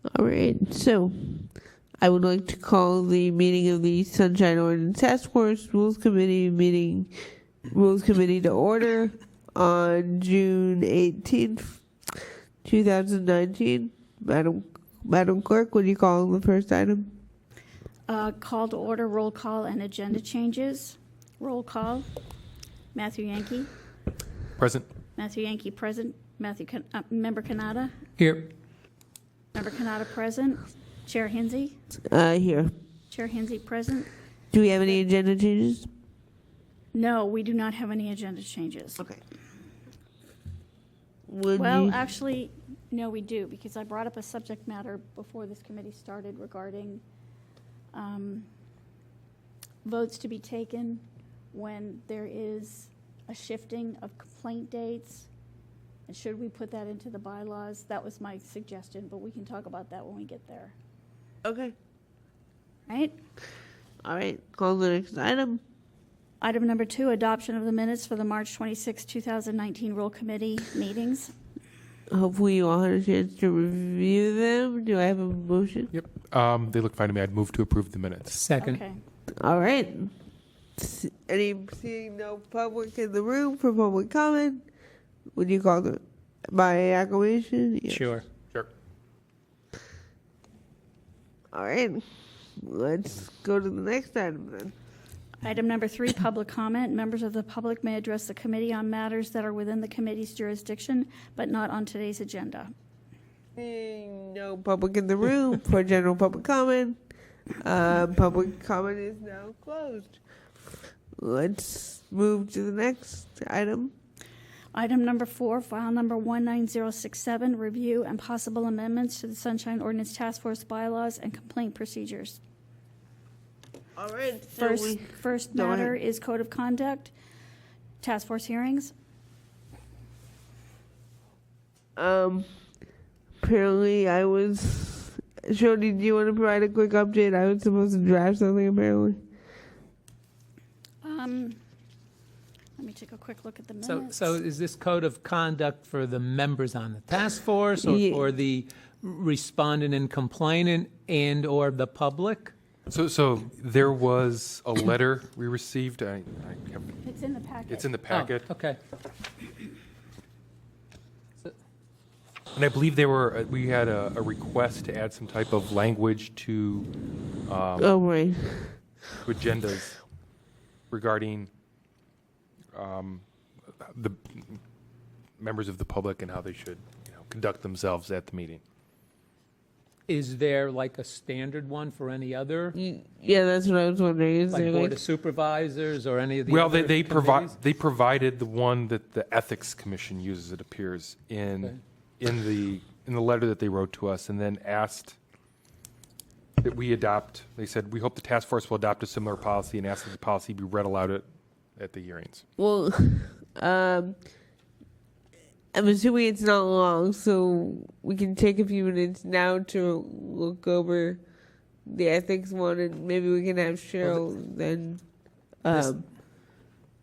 All right, so I would like to call the meeting of the Sunshine Ordinance Task Force Rules Committee to order on June 18th, 2019. Madam Clerk, would you call the first item? Call to order, roll call, and agenda changes. Roll call. Matthew Yankee. Present. Matthew Yankee present. Member Kanata. Here. Member Kanata present. Chair Hinsey. Here. Chair Hinsey present. Do we have any agenda changes? No, we do not have any agenda changes. Okay. Actually, no, we do, because I brought up a subject matter before this committee started regarding votes to be taken when there is a shifting of complaint dates. And should we put that into the bylaws? That was my suggestion, but we can talk about that when we get there. Okay. Right? All right. Call the next item. Item number 2, adoption of the minutes for the March 26, 2019 Rule Committee meetings. Hopefully you all had a chance to review them. Do I have a motion? Yep. They look fine to me. I'd move to approve the minutes. Second. Okay. All right. Seeing no public in the room for public comment, would you call it by acclamation? Yes. Sure. Sure. All right. Let's go to the next item then. Item number 3, public comment. Members of the public may address the committee on matters that are within the committee's jurisdiction, but not on today's agenda. Seeing no public in the room for general public comment. Public comment is now closed. Let's move to the next item. Item number 4, file number 19067, review and possible amendments to the Sunshine Ordinance Task Force bylaws and complaint procedures. All right. First matter is code of conduct, task force hearings. Apparently I was... Shodi, do you want to provide a quick update? I was supposed to draft something apparently. Let me take a quick look at the minutes. So is this code of conduct for the members on the task force, or Yeah. for the respondent and complainant and or the public? So there was a letter we received. It's in the packet. It's in the packet. Oh, okay. And I believe we had a request to add some type of language to Oh, right. agendas regarding the members of the public and how they should conduct themselves at the meeting. Is there like a standard one for any other, Yeah, that's what I was wondering. Is like there Board like... of Supervisors or any of the Well, other they committees? provided the one that the Ethics Commission uses. It appears in the letter that they wrote to us, and then asked that we adopt. They said we hope the task force will adopt a similar policy, and ask that the policy be read aloud at the hearings. Well, I'm assuming it's not long, so we can take a few minutes now to look over the ethics one, and maybe we can have Cheryl then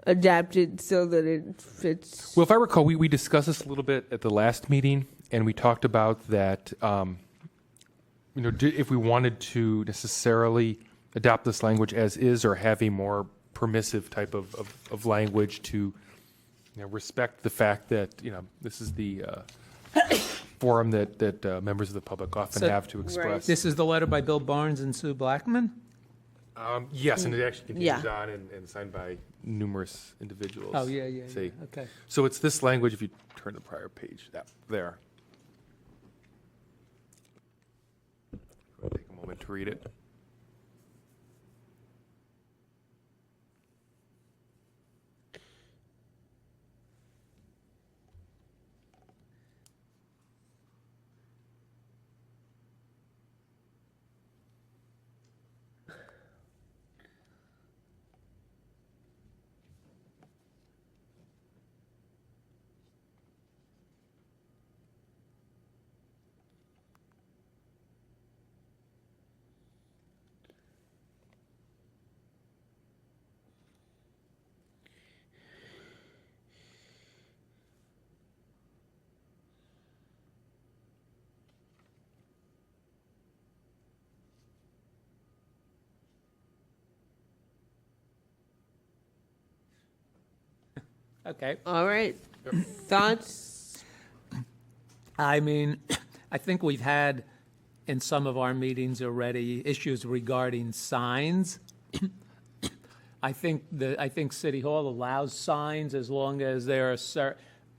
adapt it so that it fits. Well, if I recall, we discussed this a little bit at the last meeting, and we talked about that. If we wanted to necessarily adopt this language as is, or have a more permissive type of language to respect the fact that this is the forum that members of the public often have to express. Right. This is the letter by Bill Barnes and Sue Blackman? Yes, and it actually continues Yeah. on and signed by numerous individuals. Oh, yeah. See. Okay. So it's this language, if you turn the prior page, there. I'll take a moment to read it. Okay. All right. Thoughts? I mean, I think we've had in some of our meetings already issues regarding signs. I think City Hall allows signs as long as they're a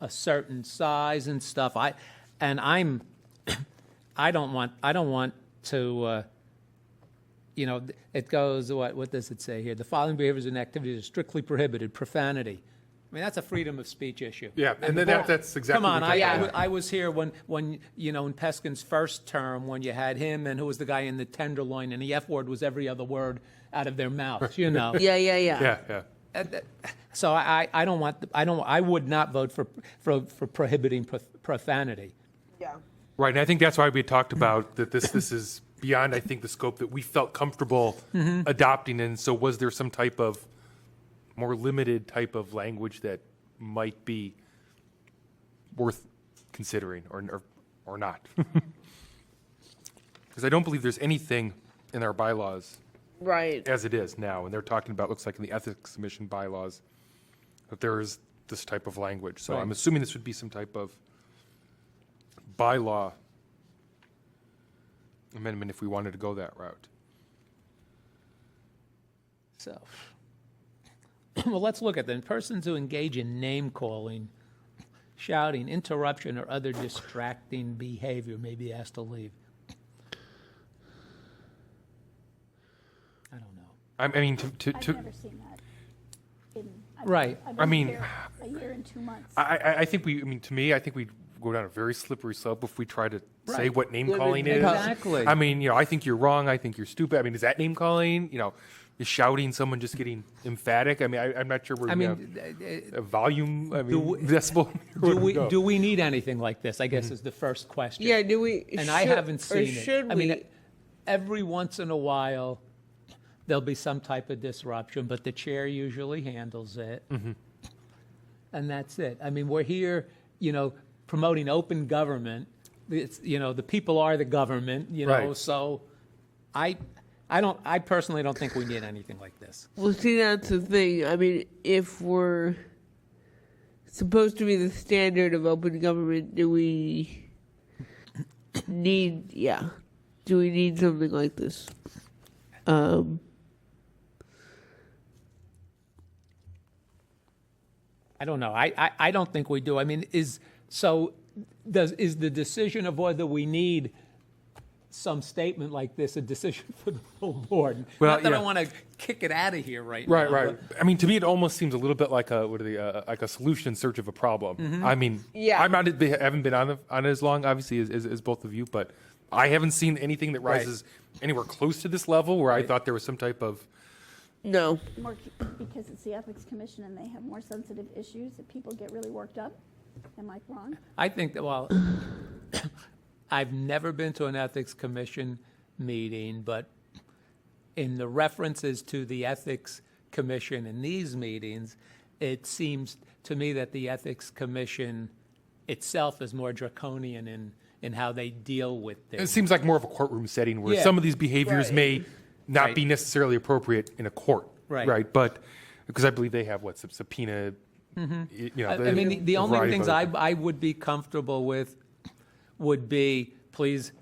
certain size and stuff. I don't want to. It goes, what does it say here? The following behaviors and activities are strictly prohibited. Profanity. I mean, that's a freedom of speech issue. Yeah, and that's exactly. Come on, what we're talking about. I was here when in Peskin's first term, when you had him and who was the guy in the Tenderloin, and the F word was every other word out of their mouth, Yeah. Yeah. So I would not vote for prohibiting profanity. Yeah. Right, and I think that's why we talked about that this is beyond, I think, the scope that we felt comfortable adopting. And so was there some type of more limited type of language that might be worth considering or not? Because I don't believe there's anything in our bylaws Right. as it is now, and they're talking about, looks like in the Ethics Commission bylaws, that there is this type of language. So Right. I'm assuming this would be some type of bylaw amendment if we wanted to go that route. So, well, let's look at them. Persons who engage in name calling, shouting, interruption, or other distracting behavior may be asked to leave. I don't know. I mean, I've never seen that. Right. I've been I mean, here a year and 2 months. I think to me, I think we go down a very slippery slope if we try to say Right. what name calling is. Exactly. I mean, I think you're wrong. I think you're stupid. I mean, is that name calling? Is shouting someone just getting emphatic? I mean, I'm not sure where a volume, decibel. Do we need anything like this? I guess is the first question. Yeah. Do we? And I haven't seen it. Should I mean, we? every once in a while, there'll be some type of disruption, but the chair usually handles it. And that's it. I mean, we're here, promoting open government. It's, the people are the government, Right. so I personally don't think we need anything like this. Well, see, that's the thing. I mean, if we're supposed to be the standard of open government, do we need something like this? I don't know. I don't think we do. I mean, is the decision of whether we need some statement like this a decision for the full board? Well, Not that yeah. I want to kick it out of here right Right, now. right. I mean, to me, it almost seems a little bit like like a solution in search of a problem. I mean, Yeah. haven't been on it as long, obviously, as both of you, but I haven't seen anything that rises anywhere close to this level where I thought there was some type of. No. Because it's the Ethics Commission and they have more sensitive issues that people get really worked up. Am I wrong? I think that, well, I've never been to an Ethics Commission meeting, but in the references to the Ethics Commission in these meetings, it seems to me that the Ethics Commission itself is more draconian in how they deal with It things. seems like more of a courtrum setting where Yeah. some of these behaviors Right. may not Right. be necessarily appropriate in a court. Right. But because I believe they have subpoena. I mean, the only variety of things other I would be comfortable with would be, please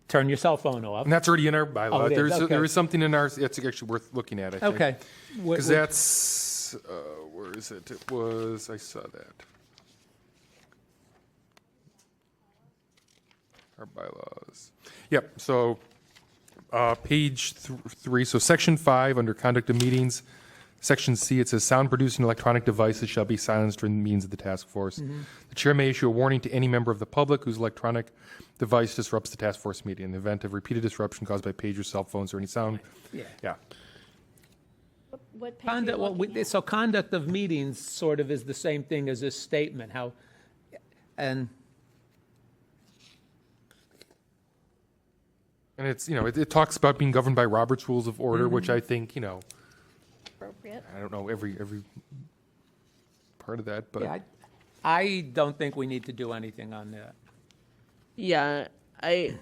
turn your cell phone off. And that's already in our bylaw. Oh, it is, okay. There is something in ours that's actually worth looking at, I think. Okay. Because that's, where is it? It was, I saw that. Our bylaws. Yep, so page 3, so section 5, under conduct of meetings, section C, it says sound producing electronic devices shall be silenced during the meetings of the task force. The chair may issue a warning to any member of the public whose electronic device disrupts the task force meeting in the event of repeated disruption caused by pagers, cell phones, or any sound. Yeah. What page are you looking at? So conduct of meetings sort of is the same thing as this statement, and And it talks about being governed by Robert's Rules of Order, which I think, Appropriate. I don't know every part of that, but yeah, I don't think we need to do anything on that. Yeah. I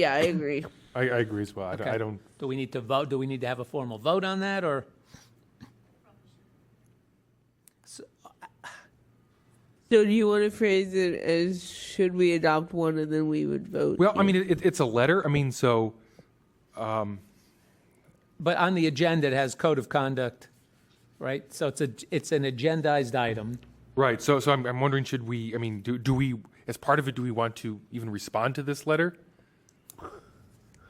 agree. I agree as well. Okay. I don't. Do we need to vote? Do we need to have a formal vote on that, or? So do you want to phrase it as should we adopt one and then we would vote? Well, I mean, it's a letter. I mean, so But on the agenda, it has code of conduct, right? So it's an agendized item. right. So I'm wondering, should we? I mean, do we, as part of it, do we want to even respond to this letter,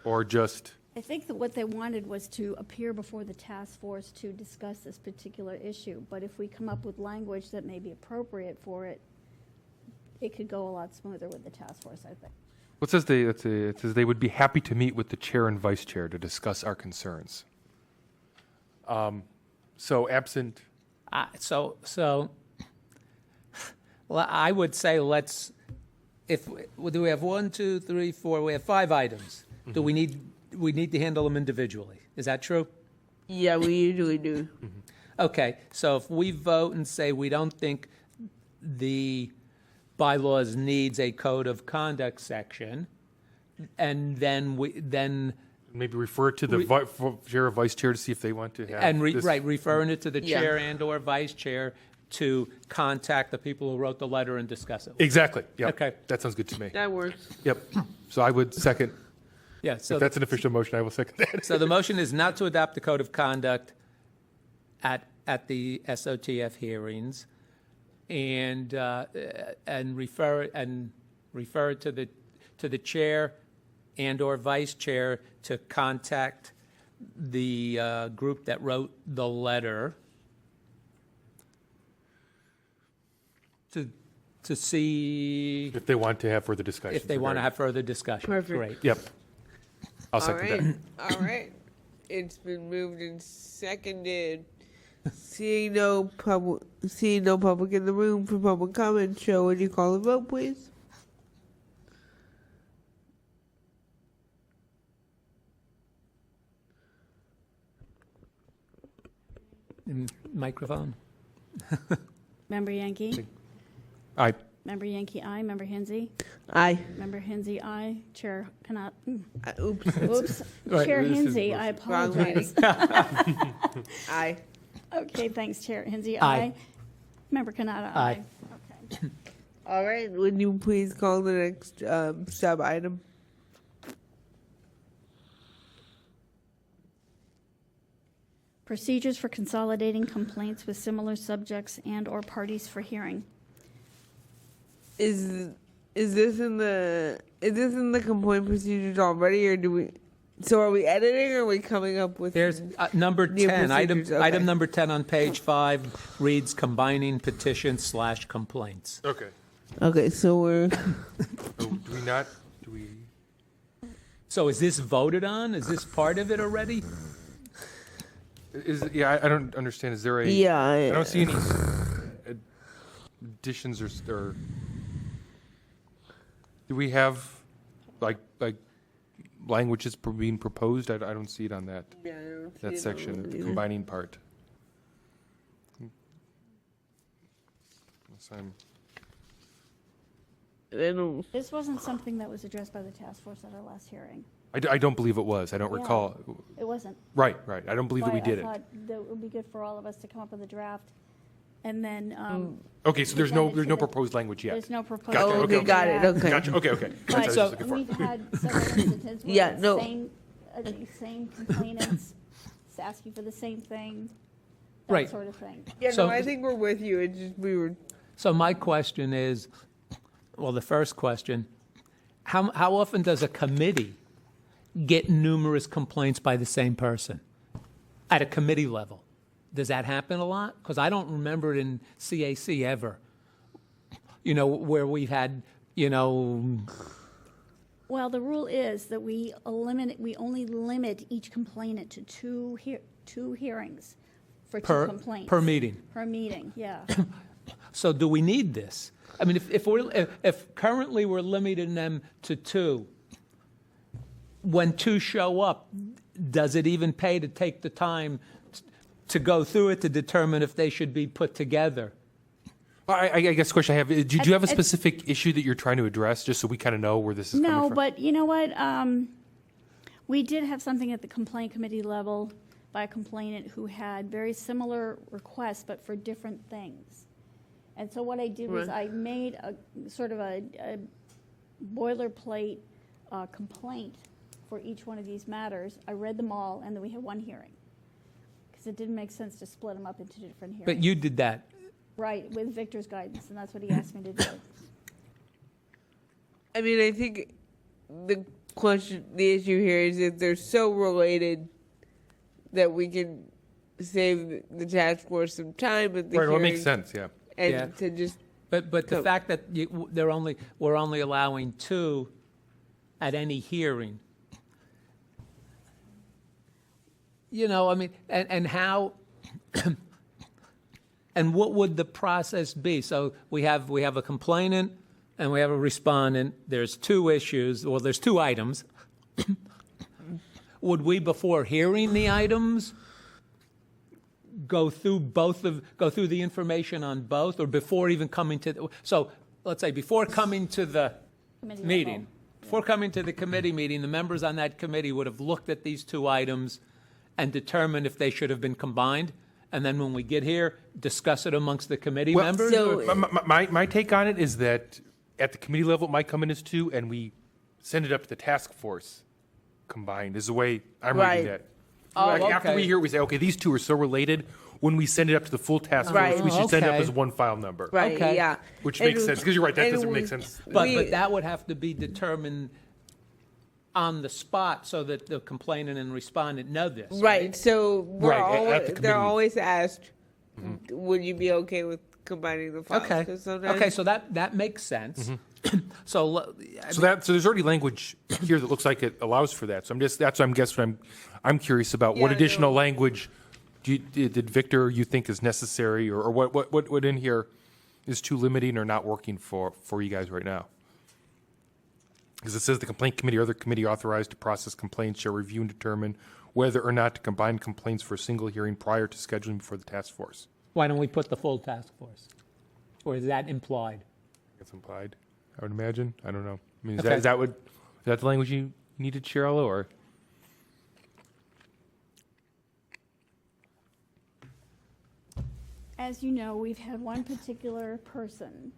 or just? I think that what they wanted was to appear before the task force to discuss this particular issue. But if we come up with language that may be appropriate for it, it could go a lot smoother with the task force, I think. Well, it says they would be happy to meet with the chair and vice chair to discuss our concerns. So absent. Well, I would say let's. Do we have 1, 2, 3, 4? We have 5 items. Mm-hmm. Do we need to handle them individually? Is that true? Yeah, we usually do. Okay, so if we vote and say we don't think the bylaws needs a code of conduct section, and then Maybe refer it to the chair or vice chair to see if they want to have. and this. referring it to the Yeah. chair and/or vice chair to contact the people who wrote the letter and discuss it. Exactly. Yeah. Okay. That sounds good to me. That works. Yep. So I would second. Yeah. So If that's an official motion, I will second that. So the motion is not to adopt the code of conduct at the SOTF hearings, and refer it to the chair and/or vice chair to contact the group that wrote the letter to see If they want to have further discussion. if they want to have further discussion. Perfect. Great. Yep. I'll All second right. that. All right. It's been moved and seconded. Seeing no public in the room for public comment, Joe, would you call the vote, please? Microphone. Member Yankee? Aye. Member Yankee, aye. Member Hensy? Aye. Member Hensy, aye. Chair cannot, Oops. oops. Right, Chair this is Hensy, motion. I Wrong meeting. apologize. Aye. Okay, thanks, Chair Hensy, Aye. aye. Member Kanata, Aye. aye. Okay. All right. Would you please call the next sub item? Procedures for consolidating complaints with similar subjects and/or parties for hearing. Is this in the complaint procedures already, or do we? So are we editing, or are we coming up with? There's number New 10, procedures, okay. item number 10 on page 5 reads combining petitions/complaints. Okay. Okay, so we're. So do we not? Do we? So is this voted on? Is this part of it already? I don't understand. Is there a? Yeah. I don't see any additions or do we have like languages being proposed? I don't see it on that section, the combining part. Unless I'm- This wasn't something that was addressed by the task force at our last hearing. I don't believe it was. I don't Yeah. recall. It wasn't. Right. I don't believe that we Why did I it. thought that it would be good for all of us to come up with a draft, and then, Okay, so there's Send it to no the- proposed language yet. there's no proposal. Gotcha, Oh, okay, okay, got it. draft. Okay. Gotcha. Okay. That's what I was So- looking for. We've had several instances where Yeah, the no. same complainants asking for the same thing, Right. that sort of thing. Yeah, So- no, I think we're with you. It's just we were. So my question is, well, the first question, how often does a committee get numerous complaints by the same person at a committee level? Does that happen a lot? Because I don't remember it in CAC ever, where we've had, Well, the rule is that we only limit each complainant to two hearings for two complaints. per meeting. Per meeting, yeah. So do we need this? I mean, if currently we're limiting them to 2, when 2 show up, does it even pay to take the time to go through it to determine if they should be put together? Well, I guess the question I have, do you have a I- specific issue that you're trying to address, just so we kind of know where this is coming No, from? but you know what? We did have something at the complaint committee level by a complainant who had very similar requests, but for different things. And so what I did was I made a sort of a boilerplate complaint for each one of these matters. I read them all, and then we had one hearing. Because it didn't make sense to split them up into different hearings. But you did that. Right, with Victor's guidance, and that's what he asked me to do. I mean, I think the issue here is that they're so related that we can save the task force some time at the Right, well, it hearing. makes sense, yeah. And Yeah. to just, But the So- fact that we're only allowing 2 at any hearing. You know, I mean, and how, and what would the process be? So we have a complainant and we have a respondent. There's 2 issues. Well, there's 2 items. Would we, before hearing the items, go through the information on both, or before even coming to so let's say before coming to the Committee meeting, level. before coming to the committee meeting, the members on that committee would have looked at these 2 items and determined if they should have been combined, and then when we get here, discuss it amongst the committee Well, members? so- or- My take on it is that at the committee level, it might come in as 2, and we send it up to the task force combined, is the way I'm reading Right. it. Oh, Like, after okay. we hear it, we say, okay, these 2 are so related, when we send it up to the full task force, Right. we should send it up Okay. as one file number. right, Okay. yeah. Which And makes sense, because you're right, that and doesn't we- make sense. but that would have to be determined on the spot so that the complainant and respondent know this. Right, so Right, at the they're committee. always asked, would you be okay with combining the files? Okay. 'Cause sometimes- Okay, so that makes sense. So So there's already language here that looks like it allows for that. So that's what I'm guessing. I'm curious about what Yeah, additional no. language did Victor you think is necessary, or what in here is too limiting or not working for you guys right now? Because it says the complaint committee or other committee authorized to process complaints shall review and determine whether or not to combine complaints for a single hearing prior to scheduling before the task force. why don't we put the full task force? Or is that implied? It's implied, I would imagine. I don't know. I mean, Okay. is that the language you needed, Cheryl, or? As you know, we've had one particular person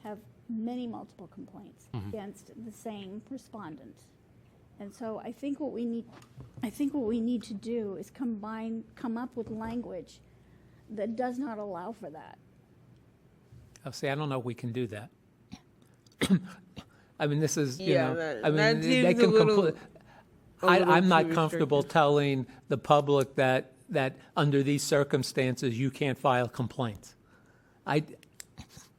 have many multiple complaints against the same respondent. And so I think what we need to do is come up with language that does not allow for that. Oh, see, I don't know if we can do that. I mean, this is, Yeah, I mean, that they seems can a little I'm not too comfortable restrictive. telling the public that under these circumstances, you can't file complaints.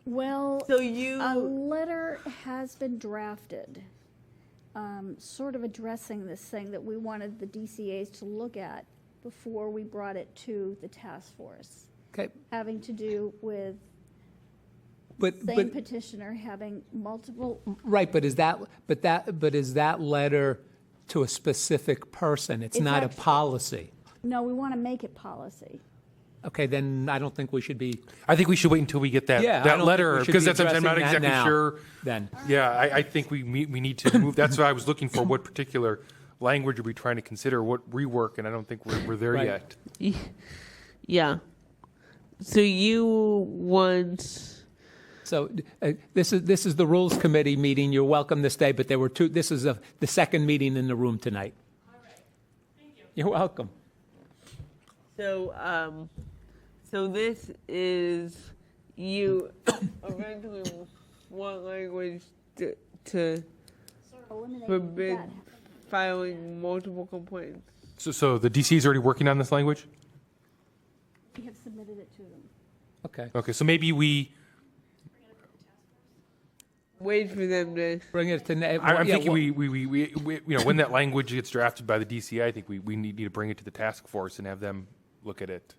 Well, So a you, letter has been drafted, sort of addressing this thing that we wanted the DCAs to look at before we brought it to the task force, Okay, having to do with but same petitioner having multiple. right, but is that letter to a specific person? It's It's not a actually- policy. No, we want to make it policy. Okay, then I don't think we should be. I think we should wait until we get that, Yeah, I don't that think letter, we should because be that's, I'm not addressing that exactly now. sure. Then. Yeah, I think we need to move, that's what I was looking for, what particular language are we trying to consider, what rework, and I don't think we're there Right. yet. yeah. So you want, So this is the Rules Committee meeting. You're welcome this day, but there were 2. This is the second meeting in the room tonight. All right. Thank you. You're welcome. so this is, you eventually want language to Eliminating forbid that. filing multiple complaints. So the DC is already working on this language? We have submitted it to them. Okay. Okay, so maybe we, Wait for them to, Bring it to. I'm yeah, thinking well- we when that language gets drafted by the DCI, I think we need to bring it to the task force and have them look at it.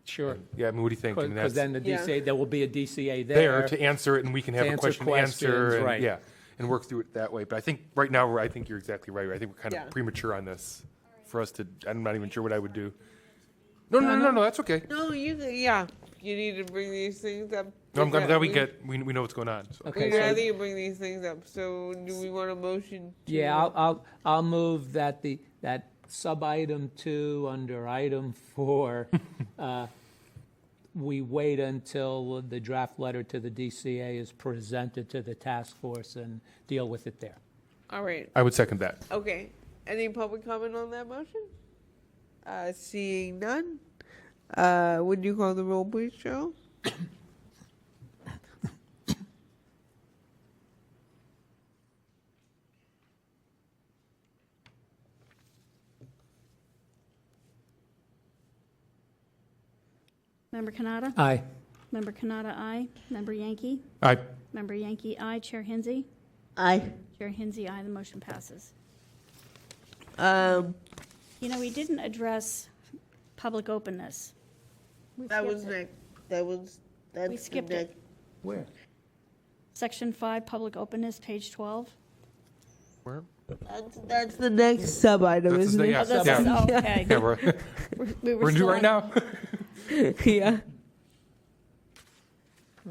Sure. Yeah, I mean, what do you think? I mean, Because that's then the Yeah. DCA, there will be a DCA there there. to answer it, and we can have to a answer question and answer, questions, and, right. yeah, and work through it that way. But I think right now, I think you're exactly right. I think we're kind of Yeah. premature on this for us to. I'm not even sure what I would do. No, that's okay. no, you need to bring these things up. No, I'm glad we together. we know what's going on. So. Okay. We'd so- rather you bring these things up. So do we want a motion? To, Yeah, I'll move that that sub-item 2 under item 4 we wait until the draft letter to the DCA is presented to the task force and deal with it there. All right. I would second that. Okay. Any public comment on that motion? Seeing none. Would you call the roll, please, Joe? Member Kanata? Aye. Member Kanata, aye. Member Yankee? Aye. Member Yankee, aye. Chair Hinsey? Aye. Chair Hinsey, aye. The motion passes. Um, You know, we didn't address public openness. We that was skipped it. next. That's We skipped next. it. Where? Section 5, public openness, page 12. Where? That's the next sub item, That's isn't the- it? yeah. Oh, this is, oh, okay. Yeah, we're We we're new still right on- now. Yeah.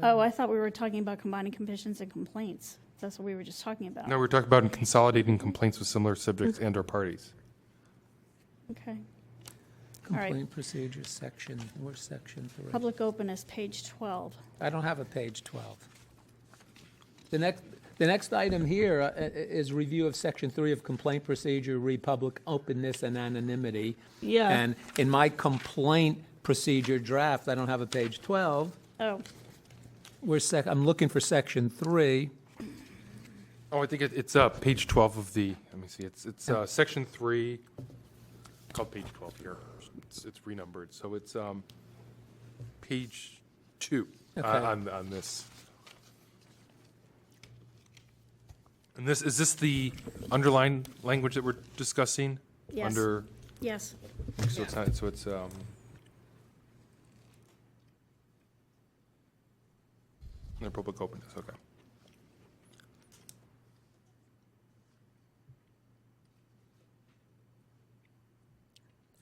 Oh, I thought we were talking about combining commissions and complaints. That's what we were just talking about. No, we're talking about consolidating complaints with similar subjects and/or parties. Okay. All right. Complaint procedures section, where's section 3? Public openness, page 12. I don't have a page 12. The next item here is review of section 3 of complaint procedure, read public openness and anonymity. Yeah. And in my complaint procedure draft, I don't have a page 12. Oh, I'm looking for section 3. Oh, I think it's page 12 of the. Let me see. It's section 3. Called page 12 here. It's renumbered, so it's page 2 Okay. on this. And is this the underlined language that we're discussing? Yes. Under. yes. So it's not. So it's. Under public openness. Okay.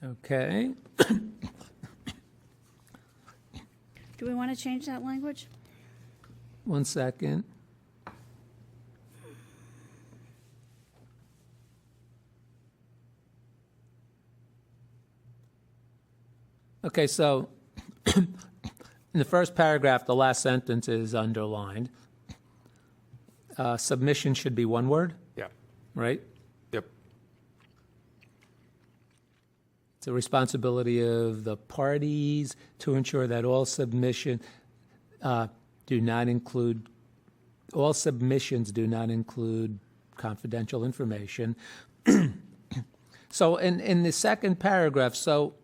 Okay. Do we want to change that language? 1 second. Okay, so in the first paragraph, the last sentence is underlined. Submission should be one word, Yeah. right? Yep. It's the responsibility of the parties to ensure that all submissions do not include confidential information. So in the second paragraph, so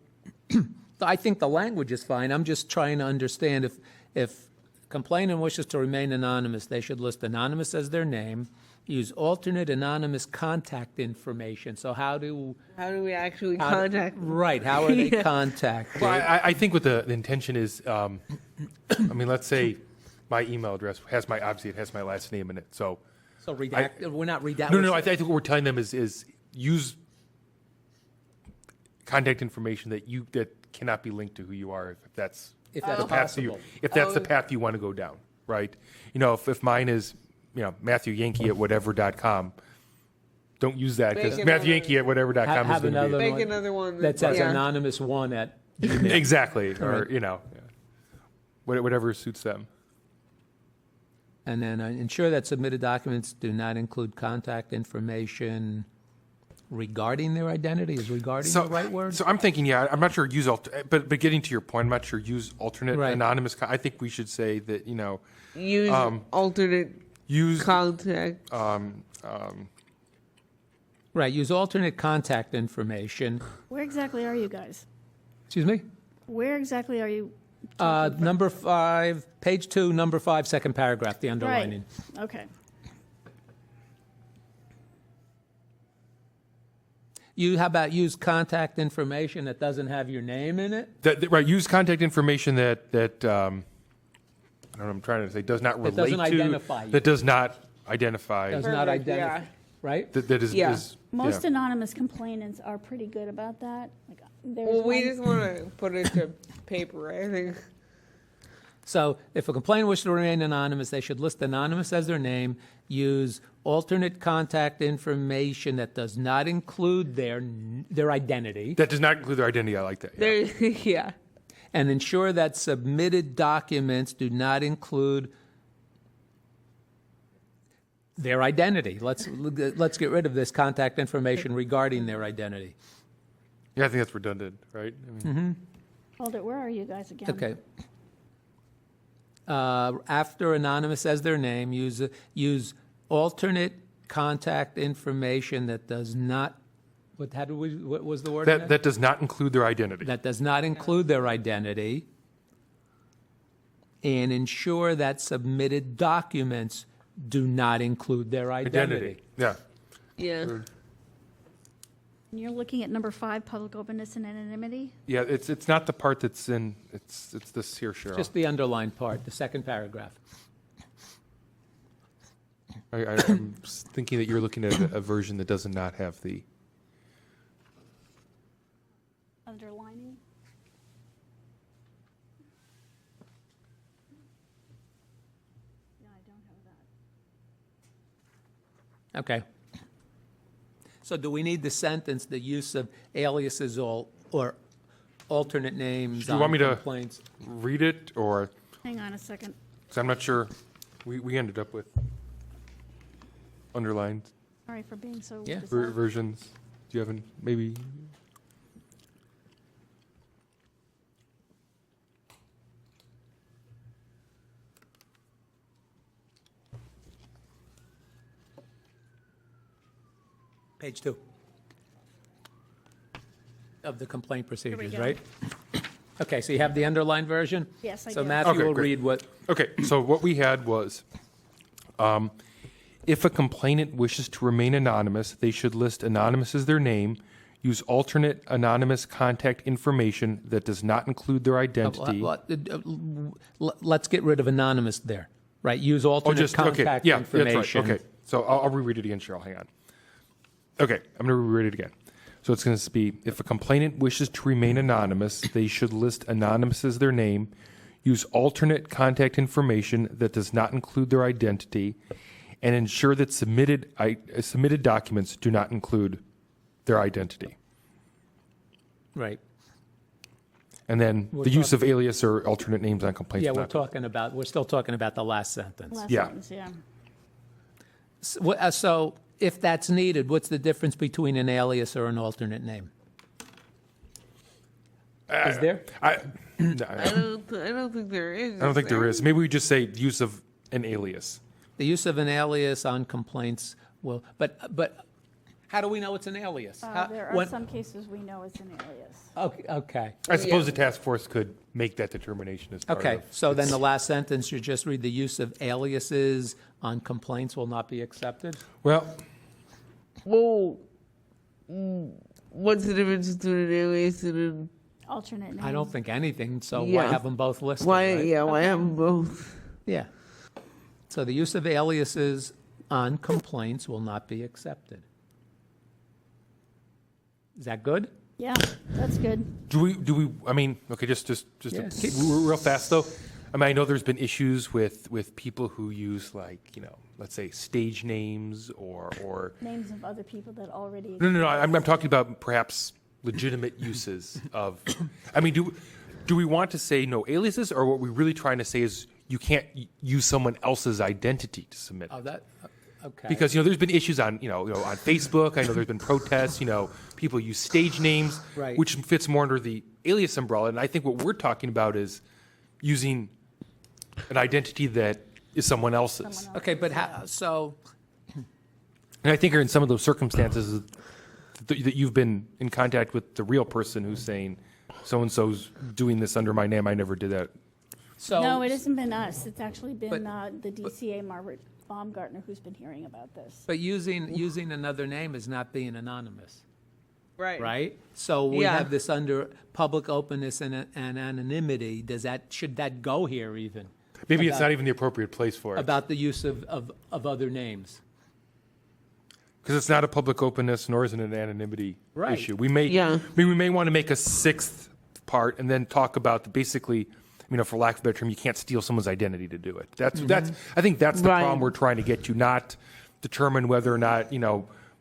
I think the language is fine. I'm just trying to understand if complainant wishes to remain anonymous, they should list anonymous as their name, use alternate anonymous contact information. So how do we actually contact them? Right, how are they contacted? Well, I think what the intention is, I mean, let's say my email address has obviously it has my last name in it. So So redact, we're not redacting. no. I think what we're telling them is use contact information that cannot be linked to who you are if that's If that's the path possible. if that's the path you want to go down, right? You know, if mine is Matthew Yankee at whatever.com, don't use that because Make Matthew another- Yankee at whatever.com is Have going to another be Make another one that says yeah. anonymous one at exactly, or Right. yeah. Whatever suits them. And then ensure that submitted documents do not include contact information regarding their identity. Is regarding the right word? So I'm thinking, I'm not sure but getting to your point, I'm not sure use alternate Right. anonymous. I think we should say that Use alternate use contact. Right, use alternate contact information. Where exactly are you guys? Excuse me? Where exactly are you? Number 5, page 2, number 5, second paragraph, the underlining. Right, okay. How about use contact information that doesn't have your name in it? right. Use contact information that I don't know. I'm trying to say does not relate doesn't to identify you. that does not identify Does not Perfect, identify, yeah. right? that is Yeah. Most yeah. anonymous complainants are pretty good about that. Like, there's Well, we one- just want to put it to paper, I think. So if a complainant wishes to remain anonymous, they should list anonymous as their name, use alternate contact information that does not include their identity, That does not include their identity. I like that. Yeah. There, yeah. and ensure that submitted documents do not include their identity. Let's get rid of this contact information regarding their identity. Yeah, I think that's redundant, right? I mean, Hold it, where are you guys again? Okay. After anonymous as their name, use alternate contact information that does not, what was the word? again? that does not include their identity. That does not include their identity, and ensure that submitted documents do not include their identity. Yeah. Yeah. And you're looking at number 5, public openness and anonymity? Yeah, it's not the part that's in, it's this here, Cheryl. Just the underlined part, the second paragraph. I'm thinking that you're looking at a version that does not have the, Underlining? Yeah, I don't have that. Okay. So do we need the sentence, the use of aliases or alternate names Do you on want me to- complaints? read it, or, Hang on a second. because I'm not sure, we ended up with underlined Sorry for being so Yeah. bizarre. versions. Do you have any, maybe? Page 2 of the complaint procedures, go. right? Okay, so you have the underlined version? Yes, I So do. Matthew Okay, will great. read what, Okay, so what we had was, if a complainant wishes to remain anonymous, they should list anonymous as their name, use alternate anonymous contact information that does not include their identity. let's get rid of anonymous there, right? Use alternate contact yeah, that's information. right. Okay, so I'll reread it again, Cheryl. Hang on. Okay, I'm going to reread it again. So it's going to be, if a complainant wishes to remain anonymous, they should list anonymous as their name, use alternate contact information that does not include their identity, and ensure that submitted documents do not include their identity. Right. And then We're the use of alias or alternate names on complaints. Yeah, not- we're still talking about the last sentence. Last Yeah. sentence, yeah. So if that's needed, what's the difference between an alias or an alternate name? Is there? I I don't think there is. don't think there is. Maybe we just say use of an alias. The use of an alias on complaints will, but how do we know it's an alias? There are some cases we know it's an alias. Okay. I suppose the task force could make that determination as part Okay, of. so then the last sentence, you just read the use of aliases on complaints will not be accepted? Well, Well, what's the difference between an alias and an? Alternate name. I don't think anything, so why Yeah. have them both listed? Why? right? Yeah, why have them both? Yeah. So the use of aliases on complaints will not be accepted. Is that good? Yeah, that's good. do we, I mean, okay, just Yeah. real fast though. I mean, I know there's been issues with people who use like, let's say stage names or Names of other people that already. no, I'm talking about perhaps legitimate uses of, I mean, do we want to say no aliases, or what we're really trying to say is you can't use someone else's identity to submit it? Oh, that, okay. Because there's been issues on on Facebook. I know there's been protests. People use stage names, Right. which fits more under the alias umbrella. And I think what we're talking about is using an identity that is someone else's. Okay, but how, so, And I think in some of those circumstances that you've been in contact with the real person who's saying, so and so's doing this under my name. I never did that. so. No, it hasn't been us. It's actually been But- the DCA, Margaret Baumgartner, who's been hearing about this. But using another name is not being anonymous, Right. right? So we Yeah. have this under public openness and anonymity. Should that go here even? Maybe it's About- not even the appropriate place for it. About the use of other names? Because it's not a public openness, nor is it an anonymity Right. issue. We may, Yeah. we may want to make a sixth part and then talk about basically, for lack of a better term, you can't steal someone's identity to do it. That's I think that's the Right. problem we're trying to get to, not determine whether or not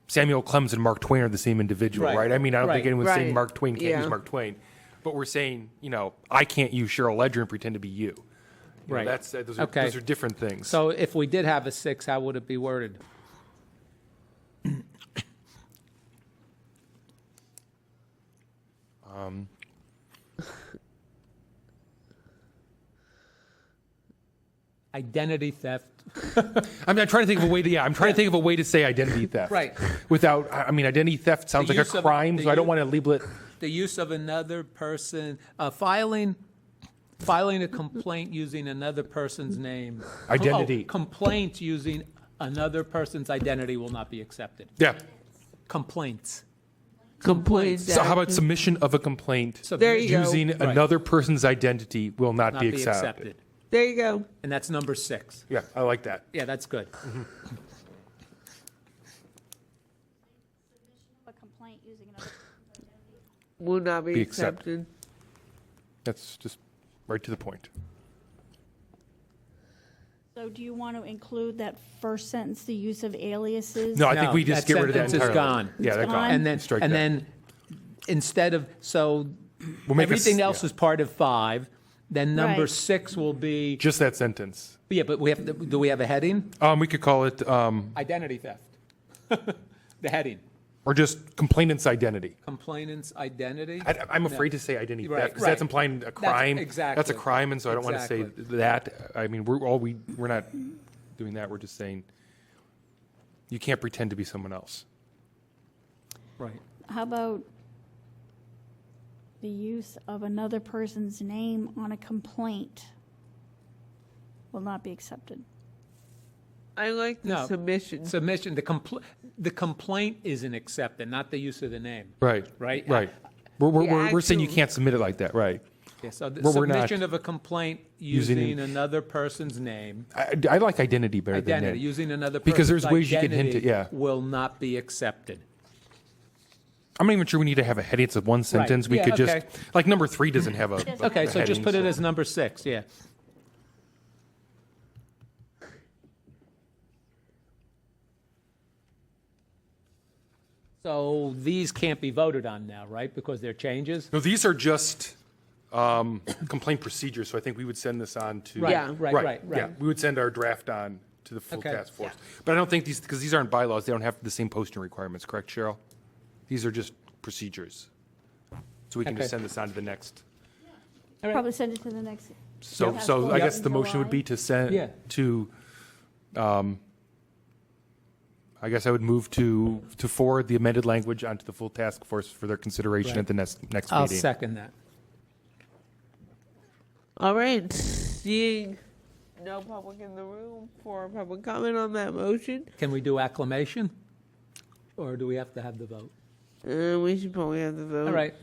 Samuel Clemens and Mark Twain are the same individual, Right. right? I mean, I don't Right. think anyone's saying Right. Mark Twain can't Yeah. use Mark Twain, but we're saying, I can't use Cheryl Ledger and pretend to be you. Right. Those Okay. are different things. So if we did have a 6, how would it be worded? Identity theft. I'm not trying to think of a way to, I'm trying to think of a way to say identity theft. Right. Without, identity theft sounds The like a use of- crime, the so I don't u- want to label it. The use of another person, filing a complaint using another person's name. Identity. Complaint using another person's identity will not be accepted. Yeah. Complaints. Complaints. So how about submission of a complaint So There you go. using Right. another person's identity will not not be be accepted. accepted. There you go. And that's number 6. Yeah, I like that. Yeah, that's good. A complaint using another person's identity. Will not be Be accepted. accepted. That's just right to the point. So do you want to include that first sentence, the use of aliases? No, I think No, we just that get rid of that sentence is entirely. gone. Yeah, they're It's gone. gone? And then, Strike and that. then instead of, so We'll make everything else yeah, is part of 5, then number Right. 6 will be, just that sentence. yeah, but do we have a heading? We could call it, Identity theft. The heading, or just complainant's identity. complainant's identity. I'm afraid to say identity Right, theft because right. that's implying a crime. exactly. That's a crime, and so I don't want to say Exactly. that. I mean, we're not doing that. We're just saying you can't pretend to be someone else. Right. How about the use of another person's name on a complaint will not be accepted? I like the No. submission. Submission, the complaint isn't accepted, not the use of the name. Right. Right? Right. We're saying you actual- can't submit it like that. Right. Yeah, so the Well, we're not submission of a complaint using- using another person's name, I like identity better than identity, name. using another Because person's there's ways you can hint it, identity yeah. will not be accepted. I'm not even sure we need to have a heading. It's one sentence. We Yeah, could just okay. like number 3 doesn't have a. Okay, a so just heading, put it as number 6, yeah. So these can't be voted on now, right, because they're changes? No, these are just complaint procedures. So I think we would send this on to. Right, Yeah. right. Yeah, we would send our draft on to the full Okay. task force. But I don't think because these aren't bylaws, they don't have the same posting requirements, correct, Cheryl? These are just procedures. So we can just Okay. send this on to the next. All right. Probably send it to the next. So, Task so I force guess in the motion would July. be to send, Yeah. I guess I would move to forward the amended language onto the full task force for their consideration Right. at the next I'll meeting. second that. All right. Seeing no public in the room for public comment on that motion, Can we do acclamation? Or do we have to have the vote? we should probably have the vote. All right.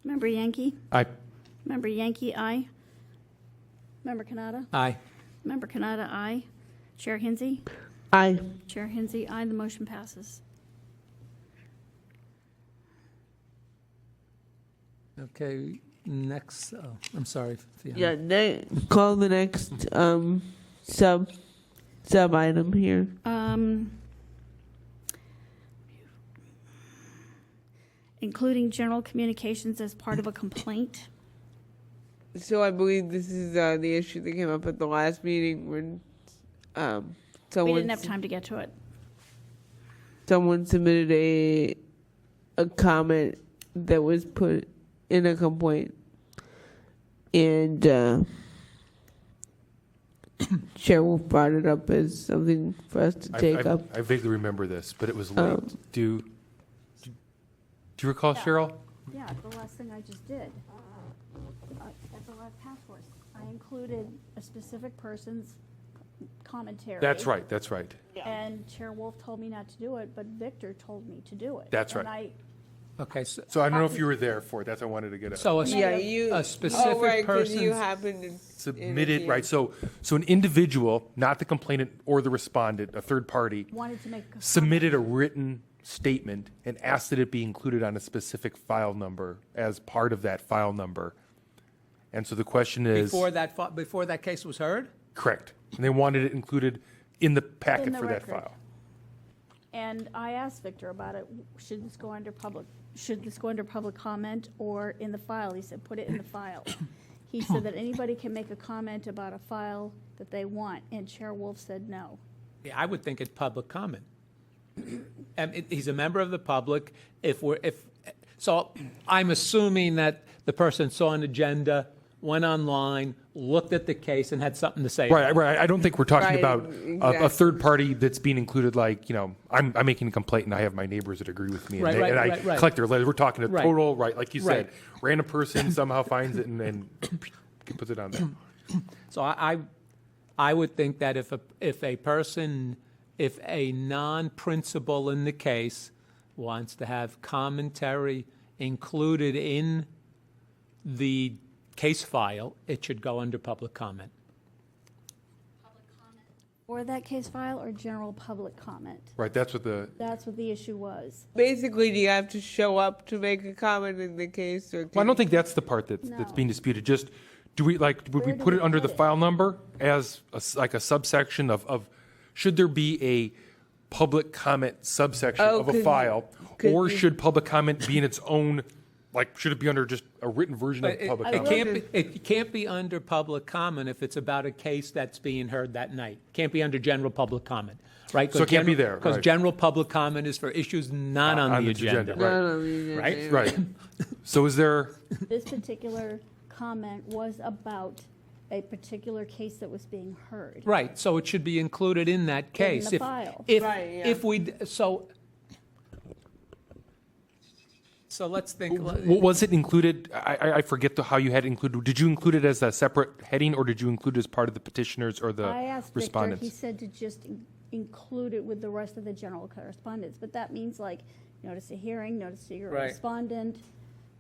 Member Yankee? I, Member Yankee, aye. Member Kanata? Aye. Member Kanata, aye. Chair Hinsey? Aye. Chair Hinsey, aye. The motion passes. Okay, next, oh, I'm sorry. Fiona. Yeah. Call the next sub item here. Including general communications as part of a complaint. So I believe this is the issue that came up at the last meeting when We someone didn't have time to get to it. someone submitted a comment that was put in a complaint, and Chair Wolf brought it up as something for us to take up. I vaguely remember this, but it was late. Do you recall, Cheryl? Yeah, the last thing I just did. At the last task force, I included a specific person's commentary. That's right, that's right. And Chair Wolf told me not to do it, but Victor told me to do it. That's And right. Okay, so, So I don't know if you were there for it, that's what I wanted to get at. so a Yeah, you. a specific oh, right, 'cause you person's- happened to Submitted, interfere. right, so an individual, not the complainant or the respondent, a third party, wanted to make a submitted a written statement and asked that it be included on a specific file number as part of that file number. And so the question is. Before that case was heard? Correct. And they wanted it included in the packet In the for that record. file. And I asked Victor about it. Should this go under public comment or in the file? He said, put it in the file. He said that anybody can make a comment about a file that they want, and Chair Wolf said no. Yeah, I would think it's public comment. He's a member of the public. So I'm assuming that the person saw an agenda, went online, looked at the case, and had something to say. Right. I don't think we're talking Right, about exactly. a third party that's being included. Like, I'm making a complaint and I have my neighbors that agree with me, and, I collect their letters. We're talking a total, like you said, random person somehow finds it and then puts it on there. So I would think that if a non-principal in the case wants to have commentary included in the case file, it should go under public comment. Or that case file or general public comment. Right. That's what the issue was. Basically, do you have to show up to make a comment in the case? Or Well, I don't think that's the part that's No. being disputed. Just would we Where do put it we under put the it? file number as like a subsection of should there be a public comment subsection Oh, of a 'cause- file, 'cause or you- should public comment be in its own? Like, should it be under just a written version of But public I comment? it can't be under public comment if it's about a case that's being heard that night. Can't be under general public comment, right? So it can't be there, Because right. general public comment is for issues not on the agenda. right. No, no, Right? Right. So is there? This particular comment was about a particular case that was being heard. Right, so it should be included in that case. the file. Right, yeah. So let's think. Was it included? I forget how you had included. Did you include it as a separate heading, or did you include it as part of the petitioners or the I asked Victor, respondents? he said to just include it with the rest of the general correspondence, but that means like notice a hearing, notice to your Right. respondent,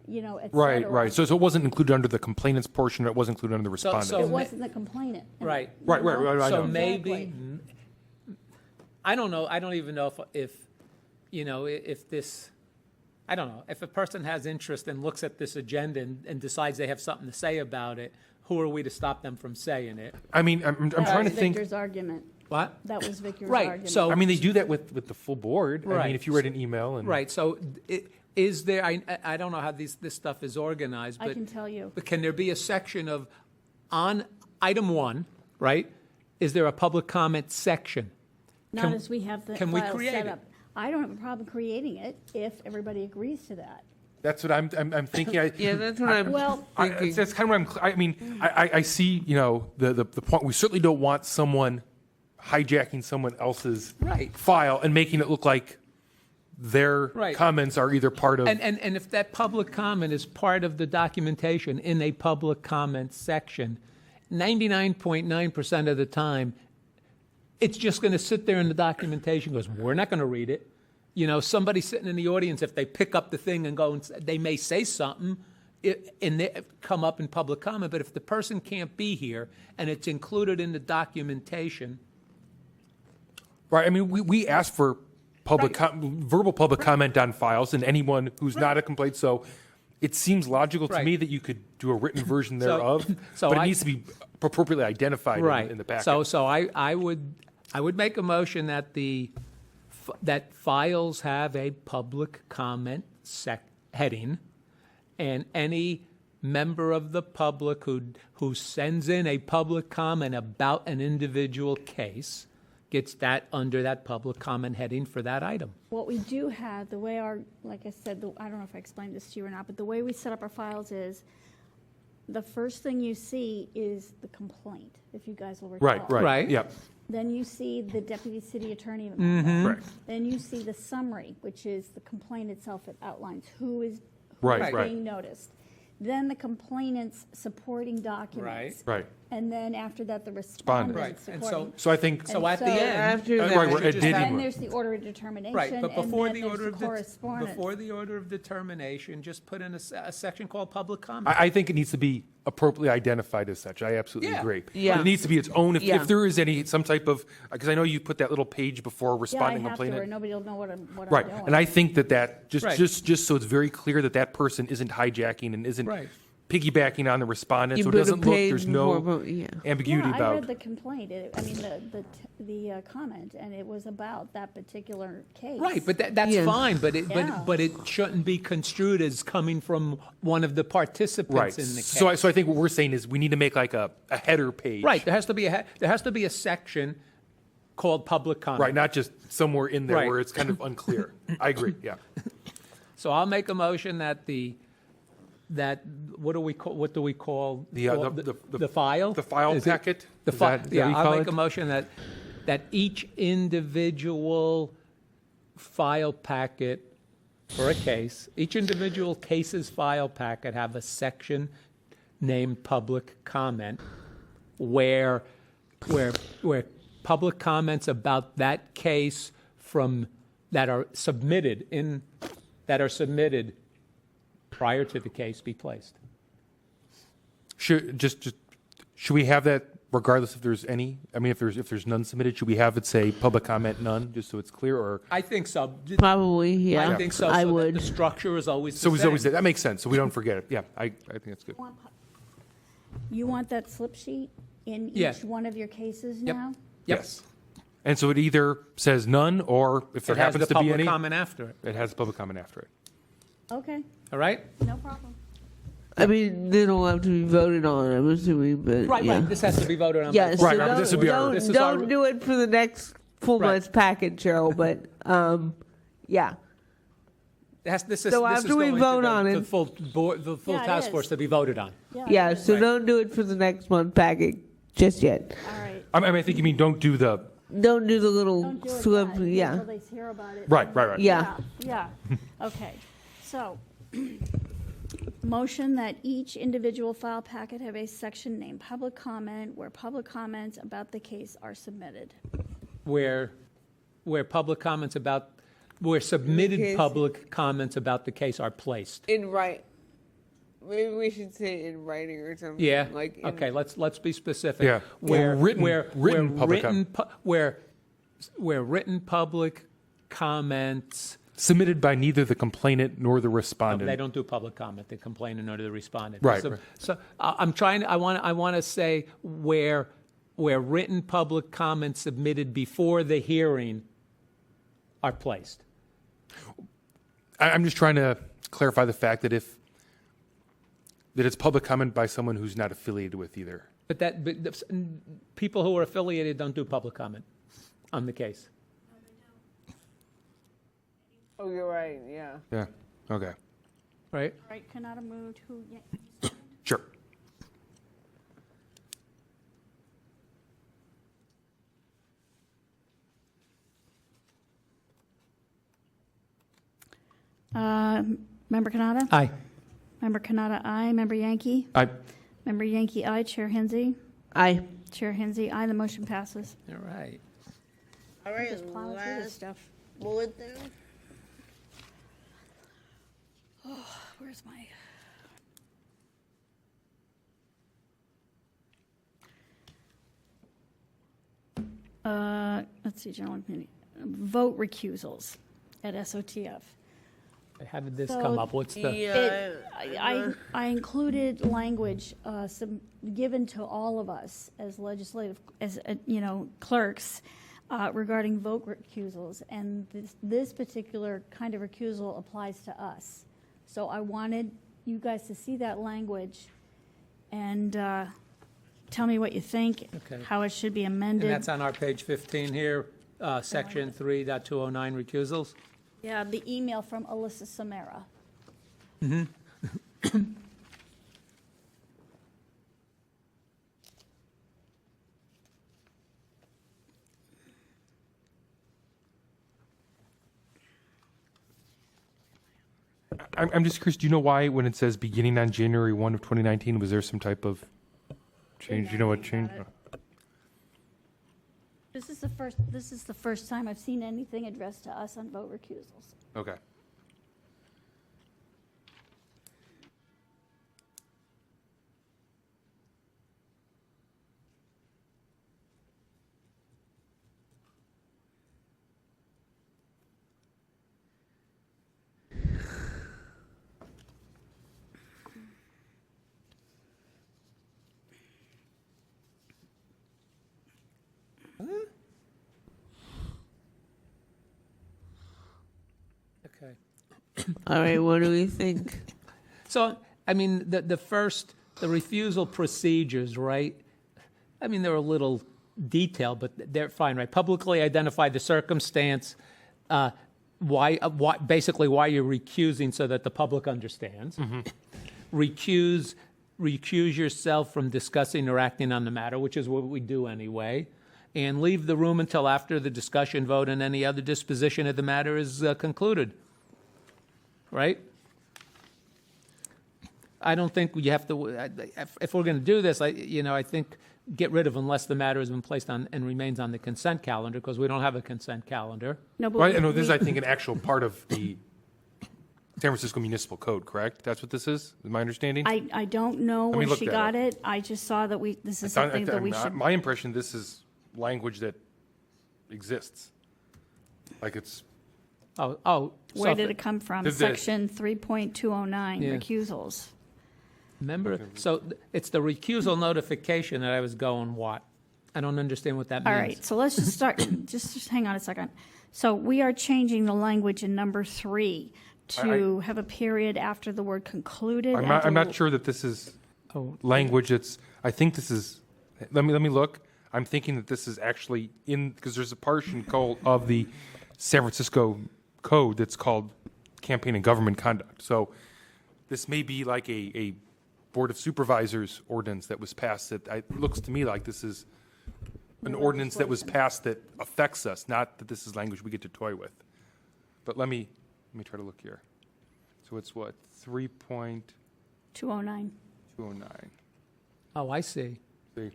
et Right, cetera. right. So it wasn't included under the complainant's portion. It was included under the respondent. It wasn't the complainant. Right. Right, right. I So know. maybe, Exactly. I don't know, I don't even know if this, I don't know, if a person has interest and looks at this agenda and decides they have something to say about it, who are we to stop them from saying it? I mean, I'm That trying to was think. Victor's argument. What? That was Victor's Right, argument. so- I mean, they do that with the full board. I Right. mean, if you read an email and Right, so is there, I don't know how this stuff is organized, I but. can tell you. But can there be a section of, on item 1, right, is there a public comment section? Not Can- as we have the can we file create set it? up. I don't have a problem creating it if everybody agrees to that. that's what I'm thinking. Yeah, that's what I'm Well, thinking. That's kind of what I mean, I see, the point. We certainly don't want someone hijacking someone else's Right. file and making it look like their Right. comments are either part of. And if that public comment is part of the documentation in a public comment section, 99.9% of the time, it's just going to sit there in the documentation, goes, we're not going to read it. Somebody sitting in the audience, if they pick up the thing and go, they may say something and they come up in public comment, but if the person can't be here and it's included in the documentation. Right. I mean, we ask for verbal public comment on files, and anyone who's not a complaint. So it seems logical to Right. me that you could do a written version thereof, so but it I- needs to be appropriately identified in the packet. So I would make a motion that that files have a public comment heading, and any member of the public who sends in a public comment about an individual case gets that under that public comment heading for that item. what we do have, the way like I said, I don't know if I explained this to you or not, but the way we set up our files is the first thing you see is the complaint, if you guys will recall. right. Right. Yep. Then you see the deputy city attorney Mm-hmm. memo. Right. Then you see the summary, which is the complaint itself. It outlines who is Right, right. being noticed. Then the complainant's supporting documents. Right. And then after that, the Right. respondent's And supporting. So I think. So at the so end. after that- Right, we're you just editing. have- Then there's the order of determination. Right, but before the order of correspondence. before the order of determination, just put in a section called public comment. I think it needs to be appropriately identified as such. I absolutely Yeah. agree. Yeah. But it needs to be its own. Yeah. If there is some type of, because I know you put that little page before Yeah, I responding have to, or complainant. nobody will know what I'm doing. Right, and I think that Right. just so it's very clear that person isn't hijacking and isn't Right. piggybacking on the respondent, so it put a doesn't look, page there's before no vote, yeah. ambiguity Yeah, I about. read the complaint, the comment, and it was about that particular case. Right, but that's Yeah. fine, but Yeah. it shouldn't be construed as coming from one of the participants Right. in the case. So I think what we're saying is we need to make like a header page. Right, there has to be a section called public comment. Right, not just somewhere in there Right. where it's kind of unclear. I agree, yeah. So I'll make a motion that what do we call the file? The file Is it- packet? The Is file. that what Yeah, you I'll call make it? a motion that each individual file packet for a case, each individual case's file packet have a section named public comment where public comments about that case that are submitted prior to the case be placed. Should we have that regardless if there's any? I mean, if there's none submitted, should we have it say public comment none, just so it's clear, or? I think so. Probably, yeah. I think so. I so that would. the structure is always So the we same. always that makes sense, so we don't forget it. Yeah, I think that's good. You want that slip sheet in Yeah. each one of your cases Yep. now? Yep. Yes. And so it either says none, or if there It has happens the to be public any, comment after it. it has public comment after it. Okay, All right? no problem. I mean, they don't have to be voted on, I'm assuming, but Right, yeah. right. This has to be voted on. by Yeah, the so Right, board. right, but this would be our- This is don't our- do it for the next full Right. month's packet, Cheryl, but, yeah. This is So this after is we going to vote the- on the it- full board, the full Yeah, it task is. force to be voted on. Yeah, it so is. don't do it for the next month packet just yet. All right. I mean, I think you mean don't do the, Don't do the little Don't do it slip, yet, yeah. until they hear about it. right. Yeah. Yeah, okay. So, motion that each individual file packet have a section named public comment where public comments about the case are submitted. Where public comments about, where submitted case- public comments about the case are placed. In maybe we should say it in writing or something. Yeah, Like in- okay, let's be specific. Yeah. Where Written public where written public comments, submitted by neither the complainant nor the they respondent. don't do public comment, the complainant or the respondent. Right, So, right. so I'm trying, I want to say where written public comments submitted before the hearing are placed. I'm just trying to clarify the fact that that it's public comment by someone who's not affiliated with either. But people who are affiliated don't do public comment on the case. Oh, you're right, yeah. Yeah, okay, Right? All right, Kanata moved, who, sure. Member Kanata? Aye. Member Kanata, aye. Member Yankee? Member Yankee, aye. Chair Hensy? Aye. Chair Hensy, aye. The motion passes. All right. All right, Just plowing through this stuff. bullet then. Where's my? Let's see, general committee. Vote recusals at SOTF. How did this So- come up? What's the? I included language given to all of us as clerks regarding vote recusals, and this particular kind of recusal applies to us. So I wanted you guys to see that language and tell me what you think, Okay. how it should be And amended. that's on our page 15 here, section 3.209 recusals. Yeah, the email from Alyssa Samara. I'm just curious, do you know why when it says beginning on January 1 of 2019, was there some type of change? Do you know what changed? This is the first time I've seen anything addressed to us on vote recusals. Okay. All right, what do we think? So, I mean, the refusal procedures, right? I mean, they're a little detailed, but they're fine, right? Publicly identify the circumstance, basically why you're recusing so that the public understands. Recuse yourself from discussing or acting on the matter, which is what we do anyway. And leave the room until after the discussion, vote, and any other disposition of the matter is concluded. Right? I don't think you have to, if we're going to do this, I think get rid of unless the matter has been placed on and remains on the consent calendar, because we don't have a consent calendar. No, but Well, I know this is, I think, an actual part of the San Francisco Municipal Code, correct? That's what this is my understanding? I don't know me where look she that got up. it. I just saw that this is something that we should. My impression, this is language that exists. Like it's, Where did it come from? Did the- Section 3.209, Yeah. recusals. Remember, so it's the recusal notification that I was going, what? I don't understand what that means. All right, so let's just start, just hang on a second. So we are changing the language in number 3 to have a period after the word concluded. I'm not sure that this is language. I think this is, let me look. I'm thinking that this is actually in, because there's a portion called of the San Francisco Code that's called campaign and government conduct. So this may be like a Board of Supervisors ordinance that was passed that it looks to me like this is an ordinance that was passed that affects us, not that this is language we get to toy with. But let me try to look here. So it's what, 3.209? 209. Oh, I see. See?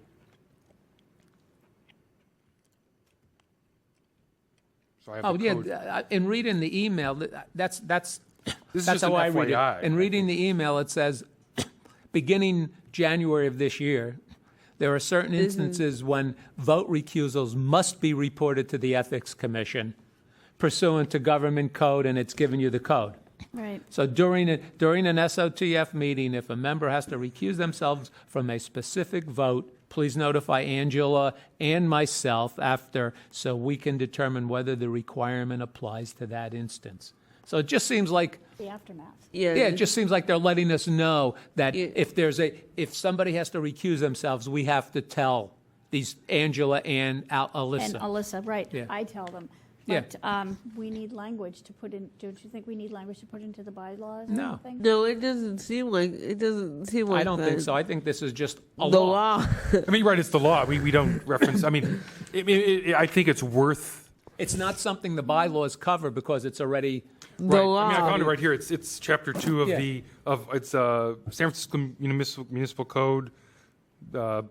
So I have the code. In reading the email, that's This is that's just how an I read FYI, it. In reading the email, it says, beginning January of this year, there are certain instances when vote recusals must be reported to the Ethics Commission pursuant to government code, and it's given you the code. Right. So during an SOTF meeting, if a member has to recuse themselves from a specific vote, please notify Angela and myself after so we can determine whether the requirement applies to that instance. So it just seems like, The aftermath. Yeah, it just seems like they're letting us know that Yeah. if somebody has to recuse themselves, we have to tell these Angela and Alyssa. And Alyssa, right. Yeah. I tell them. Yeah. But we need language to put in, don't you think we need language to put into the bylaws or No. anything? No, it doesn't seem like I don't think so. I think this is just a The law. law. I mean, right, it's the law. We don't reference, I mean, I think it's worth, It's not something the bylaws cover because it's already, The right. law. I mean, I found it right here. It's chapter 2 of Yeah. it's San Francisco Municipal Code,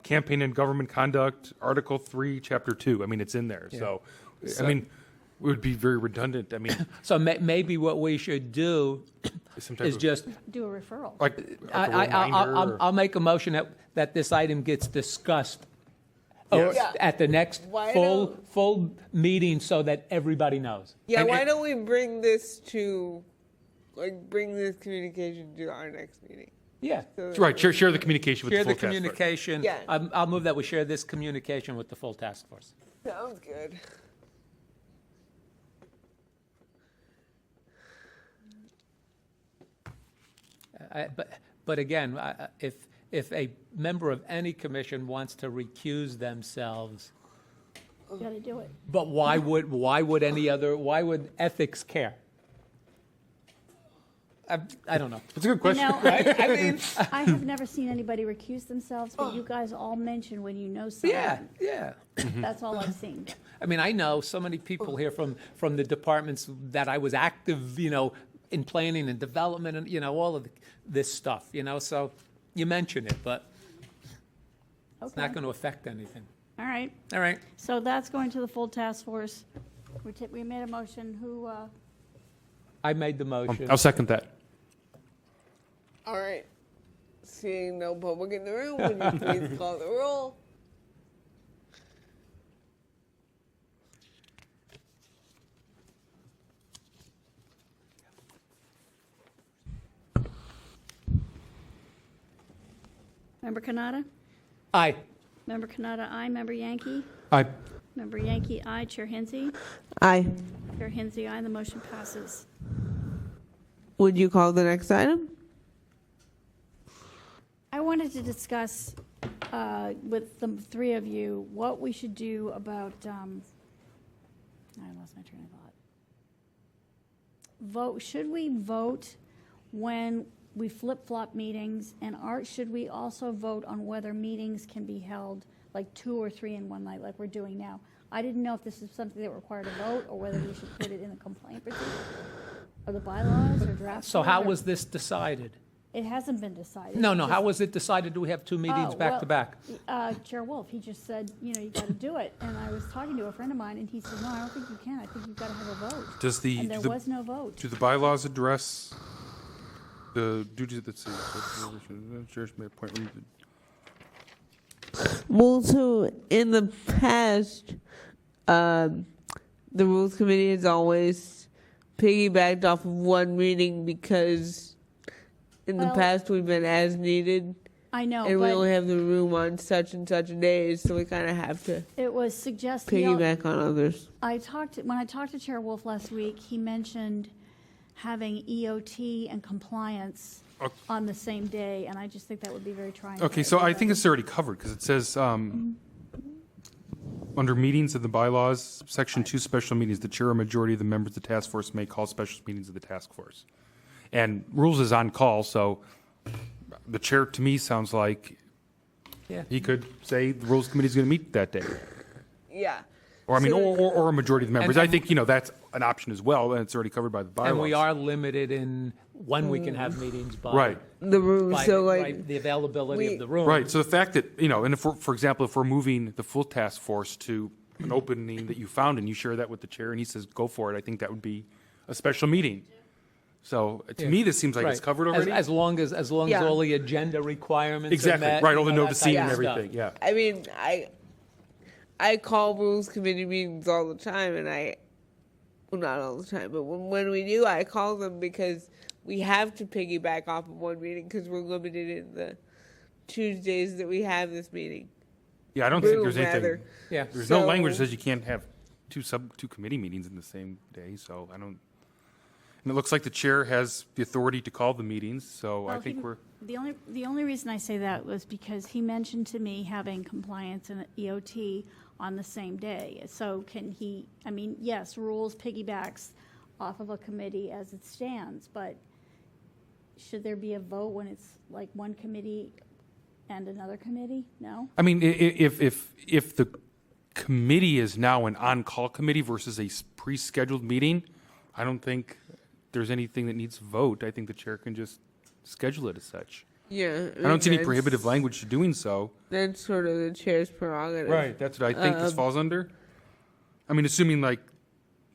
campaign and government conduct, Article 3, Chapter 2. I mean, it's in there. So, I mean, it would be very redundant. I mean, so maybe what we should do some type is of, just, like Do a referral. a reminder. I'll make a motion that this item gets discussed or Yes. at the next Why full meeting so that everybody knows. Yeah, And why it- don't we bring this communication to our next meeting? Yeah. So Right, share the communication with Share the the full task force. communication. Yeah. I'll move that we share this communication with the full task force. Sounds good. But again, if a member of any commission wants to recuse themselves, You got to do it. but why would ethics care? I don't know. It's a good You question. know, I mean, I have never seen anybody recuse themselves, but you guys all mention when you know someone. yeah. That's all I've seen. I mean, I know so many people here from the departments that I was active, in planning and development and, all of this stuff, so you mention it, but it's not Okay. going to affect anything. All right. All right. So that's going to the full task force. We made a motion. Who, I made the motion. I'll second that. All right. Seeing no public in the room, would you please call the roll? Member Kanata? Aye. Member Kanata, aye. Member Yankee? Aye. Member Yankee, aye. Chair Hensy? Aye. Chair Hensy, aye. The motion passes. Would you call the next item? I wanted to discuss with the three of you what we should do about, I lost my train of thought. Should we vote when we flip-flop meetings? And should we also vote on whether meetings can be held like 2 or 3 in one night like we're doing now? I didn't know if this is something that required a vote or whether we should put it in the complaint procedure or the bylaws or draft. So how was this decided? It hasn't been decided. No, It's how just- was it decided? Do we have 2 meetings Oh, back to back? Chair Wolf, he just said, you got to do it. And I was talking to a friend of mine, and he said, no, I don't think you can. I think you've got to have a vote. Does the, And there was no vote. do the bylaws address the duties, let's see. Church may appoint reason. Well, so in the past, the Rules Committee has always piggybacked off of one meeting because in the Well- past we've been as needed, I know, and we only but have the room on such and such days, so we kind of have to it was suggested. piggyback on others. When I talked to Chair Wolf last week, he mentioned having EOT and compliance Okay. on the same day, and I just think that would be very trying. Okay, so I think it's already covered, because it says, under meetings of the bylaws, section 2, special meetings, the chair or majority of the members of the task force may call special meetings of the task force. And rules is on call, so the chair, to me, sounds like Yeah. he could say the rules committee is going to meet that day. Yeah. Or, I mean, So- or a majority of the members. And- I think, that's an option as well, and it's already covered by the bylaws. And we are limited in when we can have meetings by. Right. The room, By, so like, right, the availability we- of the room. Right, so the fact that, and if, for example, if we're moving the full task force to an opening that you found and you share that with the chair and he says, go for it, I think that would be a special meeting. So to Yeah. me, this seems like it's Right. covered already. As long as Yeah. all the agenda requirements are Exactly, met, right, all the that noticing type and of stuff. everything, yeah. I mean, I call Rules Committee meetings all the time, and well, not all the time, but when we do, I call them because we have to piggyback off of one meeting because we're limited in the Tuesdays that we have this meeting. Yeah, I don't think Room, there's anything, rather. Yeah. there's no So- language that says you can't have two committee meetings in the same day, so I don't, and it looks like the chair has the authority to call the meetings, so I Well, think we're, The only reason I say that was because he mentioned to me having compliance and EOT on the same day. So can he, yes, rules piggybacks off of a committee as it stands, but should there be a vote when it's like one committee and another committee? No? I mean, if the committee is now an on-call committee versus a pre-scheduled meeting, I don't think there's anything that needs a vote. I think the chair can just schedule it as such. Yeah. I don't see any that's- prohibitive language to doing so. That's sort of the chair's prerogative. That's what I think this falls under. I mean, assuming like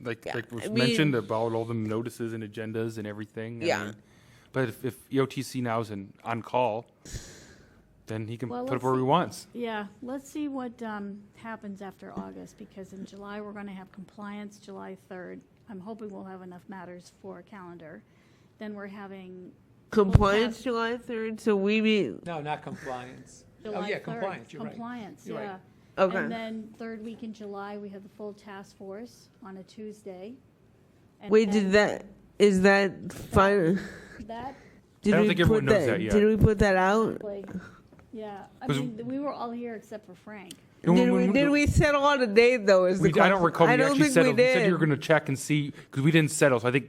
was I mean- mentioned about all the notices and agendas and everything. I Yeah. mean, but if EOTC now is on-call, then he can Well, put let's up where he see. wants. Yeah, let's see what happens after August, because in July, we're going to have compliance July 3rd. I'm hoping we'll have enough matters for a calendar. Then we're having Compliance July 3rd, so we meet. No, not compliance. July 3rd. Oh, yeah, compliance, you're right. Compliance, You're right. yeah. Okay. And then third week in July, we have the full task force on a Tuesday. And Wait, then is that fine? That, Did I don't we think everyone put knows that yet. Did we put that out? like, yeah, I 'Cause- mean, we were all here except for Frank. Did we settle on a date though? Is the I don't question. recall I you don't actually think settled. we You said did. you were going to check and see, because we didn't settle, so I think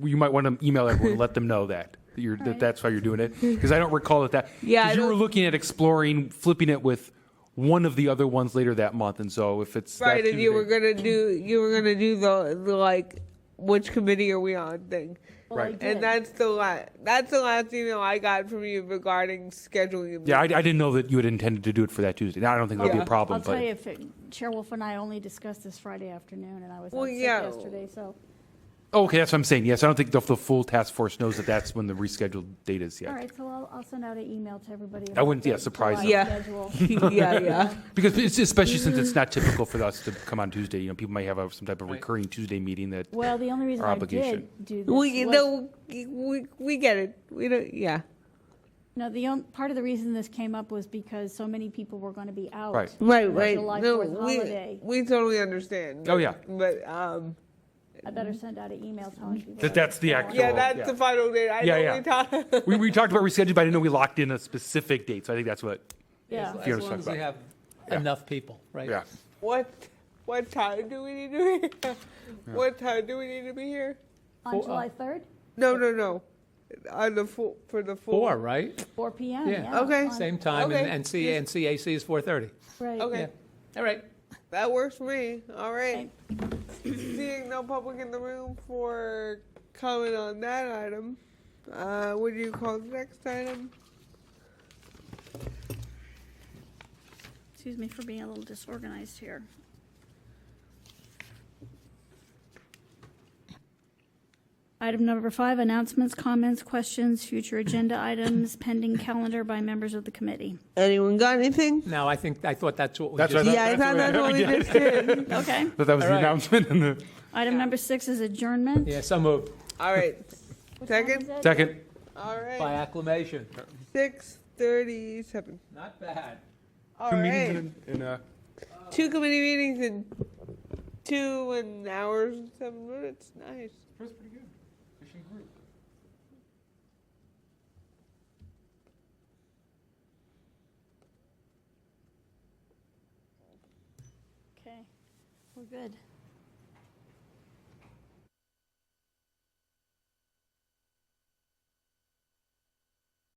you might want to email everyone and let them know that. Right. That's why you're doing it, because I don't recall that. Yeah, I because you were don't- looking at exploring, flipping it with one of the other ones later that month, and so if it's Right, that and you were Tuesday- gonna do the like which committee are we on thing. Well, I Right. did. And that's the last email I got from you regarding scheduling. Yeah, I didn't know that you had intended to do it for that Tuesday. Now I don't think that'll be Yeah. a problem. I'll tell But you, Chair Wolf and I only discussed this Friday afternoon, and I was Well, out sick yeah. yesterday, so. okay, that's what I'm saying. Yes, I don't think the full task force knows that that's when the rescheduled date is yet. All right, so I'll send out an email to everybody. I wouldn't- about yeah, the surprise July them. schedule. yeah. Because it's, especially since it's not typical for us to come on Tuesday. People might have some type of recurring Tuesday meeting that. Well, the only reason Our I obligation. did do this We was, no, we get it. We don't. Yeah. no, part of the reason this came up was because so many people were going to be out. Right. Right. for Right. July No, 4th holiday. we totally understand. Oh, yeah. But I better send out an email telling people. That's the that. actual- Yeah, that's yeah. the final date. I know Yeah. we talked. We talked about rescheduling, but I didn't know we locked in a specific date, so I think that's what, Yeah. you As know, long as talk we about. have enough people, right? yeah. What time do we need to be here? What time do we need to be here? On July 3rd, No. On the for the full. 4, right? 4 PM, Yeah. yeah. Okay. on- Same time, Okay. and CAC is 4:30. Right. Okay. Yeah. All right. That works for me. All right. Seeing no public in the room for comment on that item, would you call the next item? Excuse me for being a little disorganized here. Item number 5, announcements, comments, questions, future agenda items, pending calendar by members of the committee. Anyone got anything? Now, I thought that's what we That's just. what Yeah, I thought that's what we just did. Okay. But that was All the right. announcement and the Item number 6 is adjournment. Yeah, so moved All right. What time Second? is it? second. All by right. acclamation. 6:37. Not bad. All Two right. meetings in 2 committee meetings in 2 hours and 7 minutes. Nice. That's pretty good. Fishing group. Okay, we're good.